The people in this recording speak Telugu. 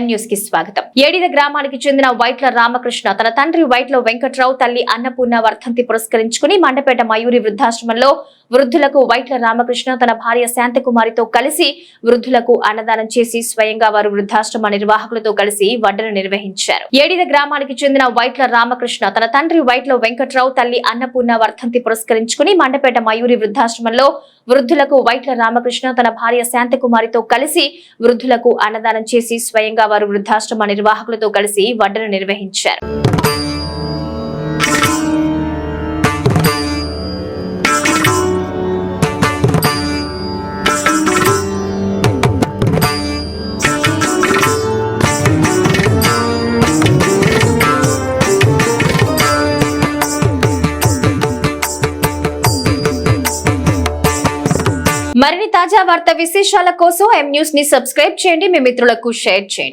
న్యూస్ కి స్వాగతం. ఏడిద గ్రామానికి చెందిన వైట్ల రామకృష్ణ తన తండ్రి వైట్ల వెంకట్రావు, తల్లి అన్నపూర్ణ వర్ధంతి పురస్కరించుకుని మండపేట మయూరి వృద్ధాశ్రమంలో వృద్ధులకు వైట్ల రామకృష్ణ తన భార్య శాంతకుమారితో కలిసి వృద్ధులకు అన్నదానం చేసి స్వయంగా వారు వృద్ధాశ్రమ నిర్వాహకులతో కలిసి వడ్డన నిర్వహించారు. ఏడిద గ్రామానికి చెందిన వైట్ల రామకృష్ణ తన తండ్రి వైట్ల వెంకట్రావు, తల్లి అన్నపూర్ణ వర్ధంతి పురస్కరించుకుని మండపేట మయూరి వృద్ధాశ్రమంలో వృద్ధులకు వైట్ల రామకృష్ణ తన భార్య శాంతకుమారితో కలిసి వృద్ధులకు అన్నదానం చేసి స్వయంగా వారు వృద్ధాశ్రమ నిర్వాహకులతో కలిసి వడ్డన నిర్వహించారు. మరిన్ని తాజా వార్తా విశేషాల కోసం ఎం న్యూస్ ని సబ్స్క్రైబ్ చేయండి, మీ మిత్రులకు షేర్ చేయండి.